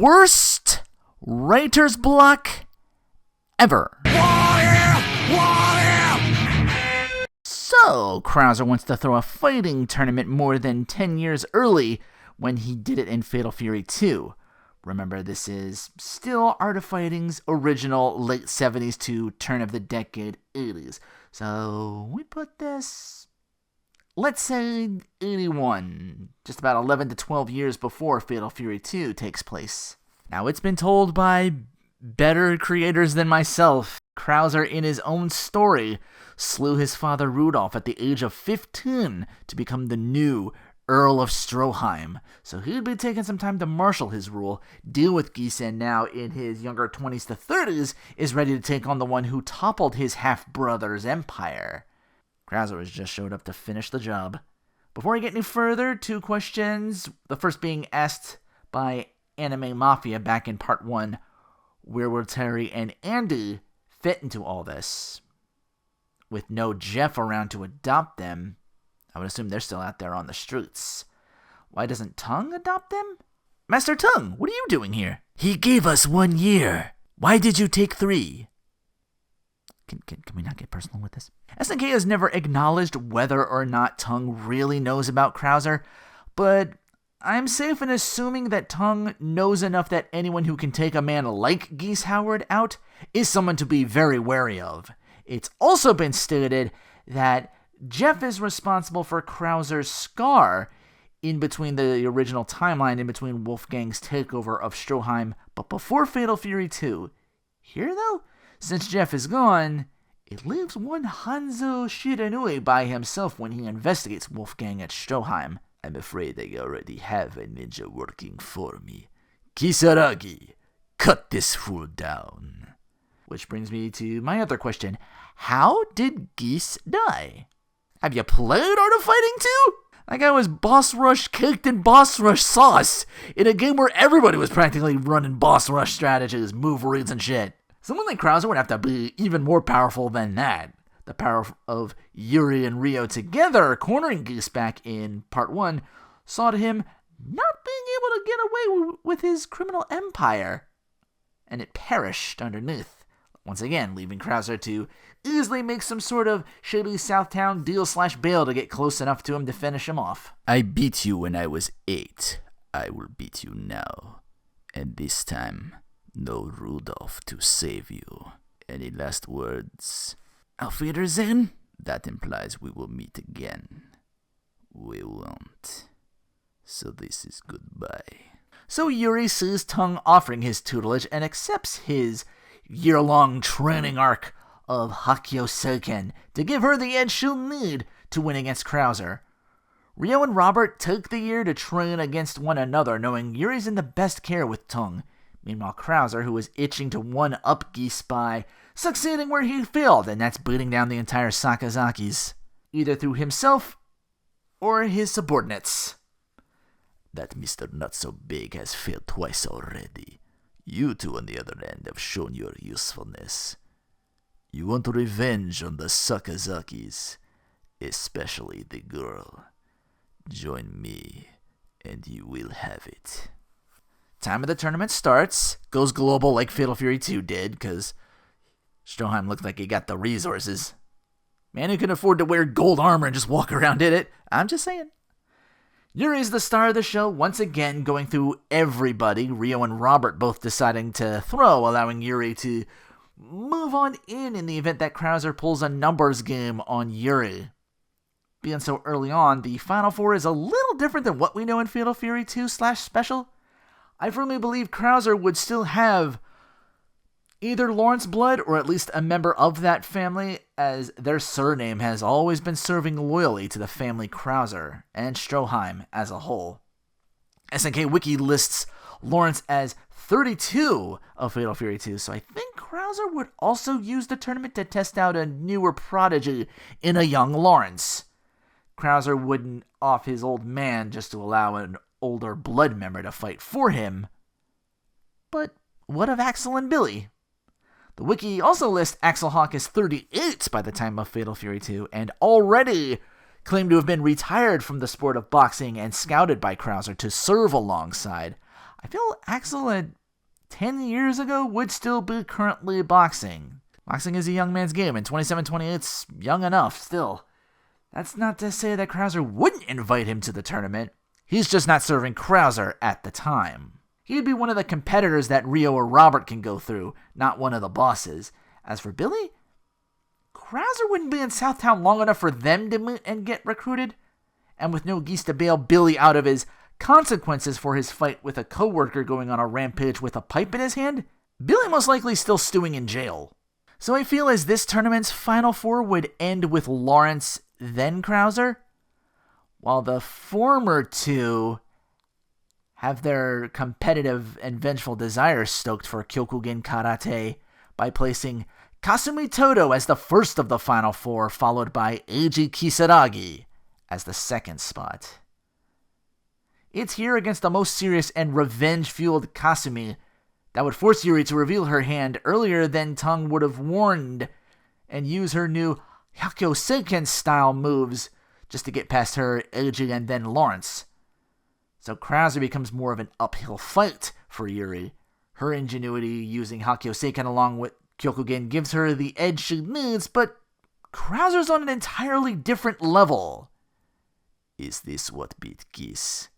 worst writer's block ever. So, Krauser wants to throw a fighting tournament more than 10 years early when he did it in Fatal Fury 2. Remember, this is still Art of Fighting's original late 70s to turn of the decade 80s. So, we put this, let's say, 81, just about 11 to 12 years before Fatal Fury 2 takes place. Now, it's been told by better creators than myself. Krauser, in his own story, slew his father Rudolph at the age of 15 to become the new Earl of Stroheim. So he'd be taking some time to marshal his rule, deal with Geese, and now in his younger 20s to 30s is ready to take on the one who toppled his half-brother's empire. Krauser has just showed up to finish the job. Before I get any further, 2 questions. The first being asked by Anime Mafia back in part 1. Where will Terry and Andy fit into all this? With no Jeff around to adopt them, I would assume they're still out there on the streets. Why doesn't Tung adopt them? Master Tung, what are you doing here? He gave us 1 year. Why did you take 3? Can we not get personal with this? SNK has never acknowledged whether or not Tung really knows about Krauser, but I'm safe in assuming that Tung knows enough that anyone who can take a man like Geese Howard out is someone to be very wary of. It's also been stated that Jeff is responsible for Krauser's scar in between the original timeline, in between Wolfgang's takeover of Stroheim, but before Fatal Fury 2. Here, though, since Jeff is gone, it leaves one Hanzo Shiranui by himself when he investigates Wolfgang at Stroheim. I'm afraid I already have a ninja working for me. Kisaragi, cut this fool down. Which brings me to my other question. How did Geese die? Have you played Art of Fighting 2? That guy was boss rush caked in boss rush sauce in a game where everybody was practically running boss rush strategies, move reads and shit. Someone like Krauser would have to be even more powerful than that. The power of Yuri and Ryo together cornering Geese back in part 1 saw to him not being able to get away with his criminal empire, and it perished underneath. Once again, leaving Krauser to easily make some sort of shady Southtown deal/bail to get close enough to him to finish him off. I beat you when I was 8. I will beat you now. And this time, no Rudolph to save you. Any last words? Auf Wiedersehen? That implies we will meet again. We won't. So this is goodbye. So Yuri sees Tung offering his tutelage and accepts his year-long training arc of Hakyo Seiken to give her the edge she'll need to win against Krauser. Ryo and Robert take the year to train against one another, knowing Yuri's in the best care with Tung. Meanwhile, Krauser, who was itching to one-up Geese by succeeding where he failed, and that's beating down the entire Sakazakis, either through himself or his subordinates. That Mr. Not-So-Big has failed twice already. You two, on the other hand, have shown your usefulness. You want revenge on the Sakazakis, especially the girl. Join me, and you will have it. Time of the tournament starts, goes global like Fatal Fury 2 did, because Stroheim looked like he got the resources. Man who can afford to wear gold armor and just walk around did it. I'm just saying. Yuri's the star of the show, once again going through everybody, Ryo and Robert both deciding to throw, allowing Yuri to move on in the event that Krauser pulls a numbers game on Yuri. Being so early on, the Final Four is a little different than what we know in Fatal Fury 2/Special. I firmly believe Krauser would still have either Lawrence blood or at least a member of that family, as their surname has always been serving loyally to the family Krauser and Stroheim as a whole. SNK Wiki lists Lawrence as 32 of Fatal Fury 2, so I think Krauser would also use the tournament to test out a newer prodigy in a young Lawrence. Krauser wouldn't off his old man just to allow an older blood member to fight for him. But what of Axel and Billy? The wiki also lists Axel Hawk as 38 by the time of Fatal Fury 2, and already claimed to have been retired from the sport of boxing and scouted by Krauser to serve alongside. I feel Axel at 10 years ago would still be currently boxing. Boxing is a young man's game, and 27-28's young enough still. That's not to say that Krauser wouldn't invite him to the tournament. He's just not serving Krauser at the time. He'd be one of the competitors that Rio or Robert can go through, not one of the bosses. As for Billy, Krauser wouldn't be in Southtown long enough for them to meet and get recruited. And with no geese to bail Billy out of his consequences for his fight with a coworker going on a rampage with a pipe in his hand, Billy most likely still stewing in jail. So I feel as this tournament's Final Four would end with Lawrence, then Krauser, while the former two have their competitive and vengeful desires stoked for Kyokugen Karate by placing Kasumi Todo as the first of the Final Four, followed by Eiji Kisaragi as the second spot. It's here against the most serious and revenge-fueled Kasumi that would force Yuri to reveal her hand earlier than Tung would have warned and use her new Hyakyo Seiken-style moves just to get past her, Eiji, and then Lawrence. So Krauser becomes more of an uphill fight for Yuri. Her ingenuity using Hyakyo Seiken along with Kyokugen gives her the edge she needs, but Krauser's on an entirely different level. Is this what beat Geese?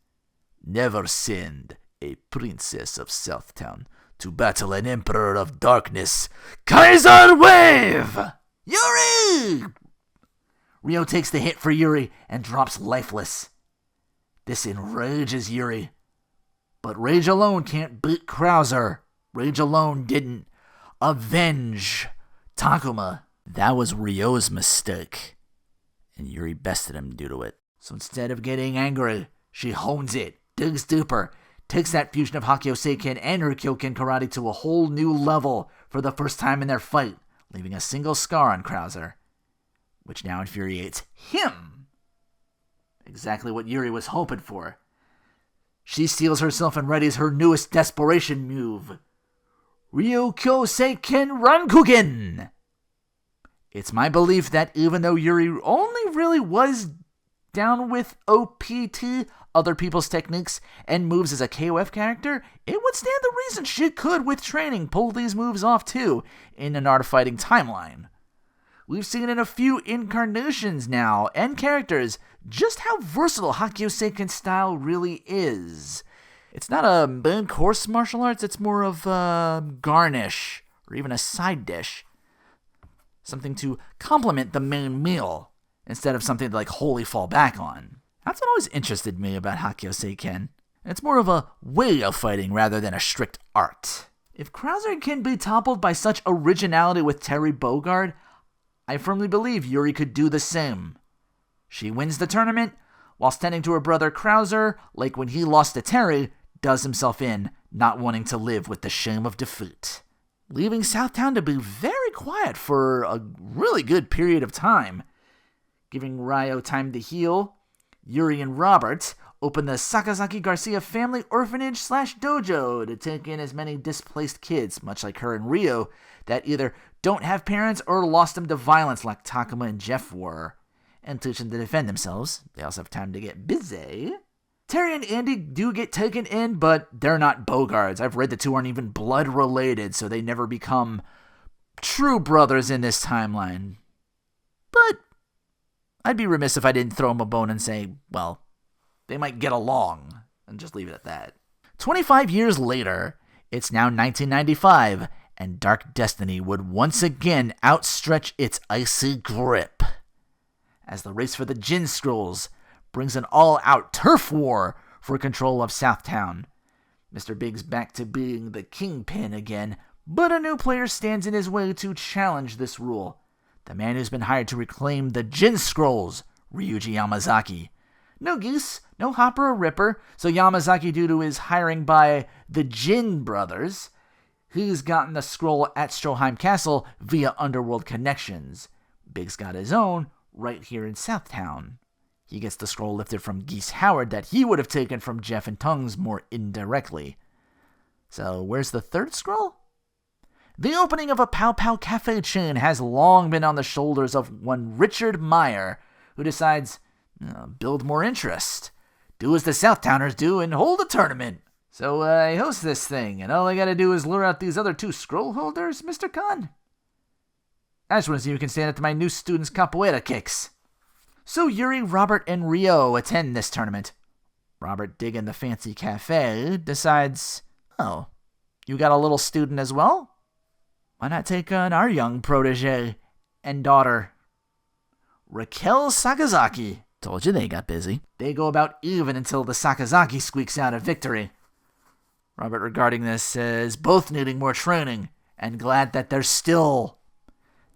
Never send a princess of Southtown to battle an emperor of darkness. Kaiser Wave! Yuri! Rio takes the hit for Yuri and drops lifeless. This enrages Yuri. But rage alone can't beat Krauser. Rage alone didn't avenge Takuma. That was Ryo's mistake, and Yuri bested him due to it. So instead of getting angry, she hones it, digs deeper, takes that fusion of Hyakyo Seiken and her Kyoken Karate to a whole new level for the first time in their fight, leaving a single scar on Krauser, which now infuriates him. Exactly what Yuri was hoping for. She steels herself and readies her newest desperation move, Ryukyo Seiken Rankugen. It's my belief that even though Yuri only really was down with OPT, other people's techniques and moves as a KOF character, it would stand the reason she could, with training, pull these moves off too in an art of fighting timeline. We've seen in a few incarnations now and characters just how versatile Hyakyo Seiken style really is. It's not a main course martial arts, it's more of a garnish or even a side dish. Something to complement the main meal instead of something to wholly fall back on. That's what always interested me about Hyakyo Seiken. It's more of a way of fighting rather than a strict art. If Krauser can be toppled by such originality with Terry Bogard, I firmly believe Yuri could do the same. She wins the tournament, while standing to her brother Krauser, like when he lost to Terry, does himself in, not wanting to live with the shame of defeat. Leaving Southtown to be very quiet for a really good period of time. Giving Ryo time to heal, Yuri and Robert open the Sakazaki Garcia family orphanage/dojo to take in as many displaced kids, much like her and Rio, that either don't have parents or lost them to violence like Takuma and Jeff were, and teach them to defend themselves. They also have time to get busy. Terry and Andy do get taken in, but they're not Bogards. I've read the two aren't even blood related, so they never become true brothers in this timeline. But I'd be remiss if I didn't throw them a bone and say, well, they might get along, and just leave it at that. 25 years later, it's now 1995, and Dark Destiny would once again outstretch its icy grip, as the race for the Jin Scrolls brings an all-out turf war for control of Southtown. Mr. Big's back to being the kingpin again, but a new player stands in his way to challenge this rule. The man who's been hired to reclaim the Jin Scrolls, Ryuji Yamazaki. No Geese, no Hopper or Ripper, so Yamazaki, due to his hiring by the Jin brothers, he's gotten the scroll at Stroheim Castle via underworld connections. Big's got his own right here in Southtown. He gets the scroll lifted from Geese Howard that he would have taken from Jeff and Tongues more indirectly. So where's the third scroll? The opening of a Pow Pow cafe chain has long been on the shoulders of one Richard Meyer, who decides, build more interest. Do as the Southtowners do and hold a tournament. So I host this thing, and all I gotta do is lure out these other 2 scroll holders, Mr. Khan? I just want to see who can stand up to my new students' capoeira kicks. So Yuri, Robert, and Rio attend this tournament. Robert, digging the fancy cafe, decides, oh, you got a little student as well? Why not take on our young protege and daughter, Raquel Sakazaki? Told you they got busy. They go about even until the Sakazaki squeaks out a victory. Robert, regarding this, says both needing more training and glad that there's still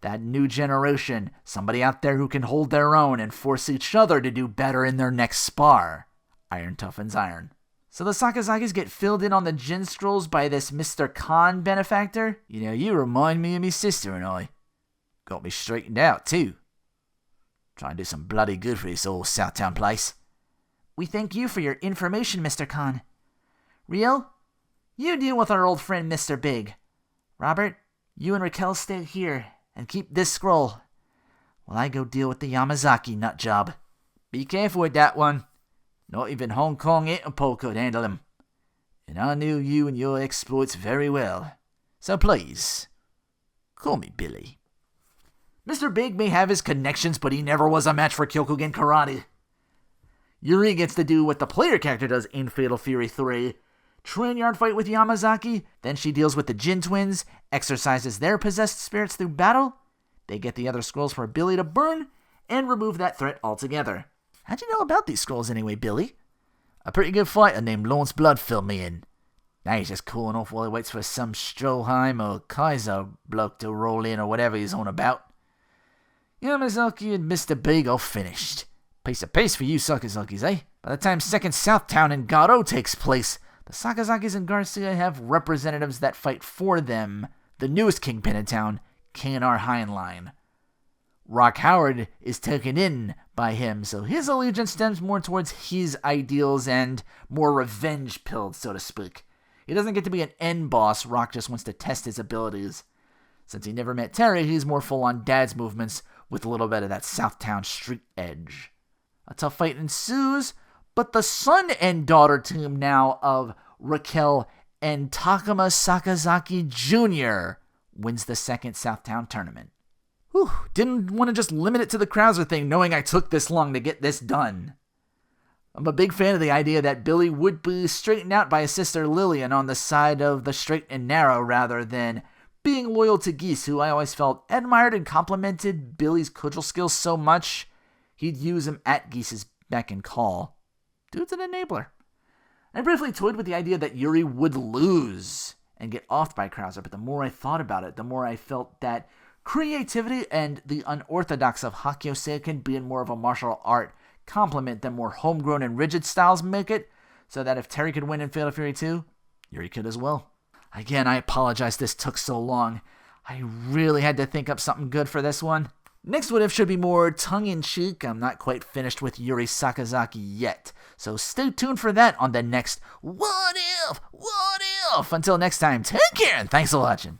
that new generation, somebody out there who can hold their own and force each other to do better in their next spar. Iron toughens iron. So the Sakazakis get filled in on the gin scrolls by this Mr. Khan benefactor. You know, you remind me of me sister and I. Got me straightened out, too. Trying to do some bloody good for this old Southtown place. We thank you for your information, Mr. Khan. Rio, you deal with our old friend Mr. Big. Robert, you and Raquel stay here and keep this scroll while I go deal with the Yamazaki nut job. Be careful with that one. Not even Hong Kong Interpol could handle him. And I knew you and your exploits very well. So please, call me Billy. Mr. Big may have his connections, but he never was a match for Kyokugen Karate. Yuri gets to do what the player character does in Fatal Fury 3. Train yard fight with Yamazaki, then she deals with the Jin twins, exercises their possessed spirits through battle. They get the other scrolls for Billy to burn, and remove that threat altogether. How'd you know about these scrolls anyway, Billy? A pretty good fighter named Lawrence Blood filled me in. Now he's just cooling off while he waits for some Stroheim or Kaiser bloke to roll in or whatever he's on about. Yamazaki and Mr. Big are finished. Piece of pace for you Sakazakis, eh? By the time 2nd Southtown in Garo takes place, the Sakazakis and Garcia have representatives that fight for them, the newest kingpin in town, K&R Heinlein. Rock Howard is taken in by him, so his allegiance stems more towards his ideals and more revenge-pilled, so to speak. He doesn't get to be an end boss, Rock just wants to test his abilities. Since he never met Terry, he's more full on dad's movements with a little bit of that Southtown street edge. A tough fight ensues, but the son and daughter team now of Raquel and Takuma Sakazaki Jr. wins the 2nd Southtown tournament. Whew, didn't want to just limit it to the Krauser thing knowing I took this long to get this done. I'm a big fan of the idea that Billy would be straightened out by his sister Lillian on the side of the straight and narrow rather than being loyal to Geese, who I always felt admired and complimented Billy's cudgel skills so much, he'd use him at Geese's beck and call. Dude's an enabler. I briefly toyed with the idea that Yuri would lose and get offed by Krauser, but the more I thought about it, the more I felt that creativity and the unorthodox of Hakyo Seiken being more of a martial art complement than more homegrown and rigid styles make it, so that if Terry could win in Fatal Fury 2, Yuri could as well. Again, I apologize this took so long. I really had to think up something good for this one. Next What If should be more tongue-in-cheek. I'm not quite finished with Yuri Sakazaki yet, so stay tuned for that on the next What If? Until next time, take care and thanks for watching.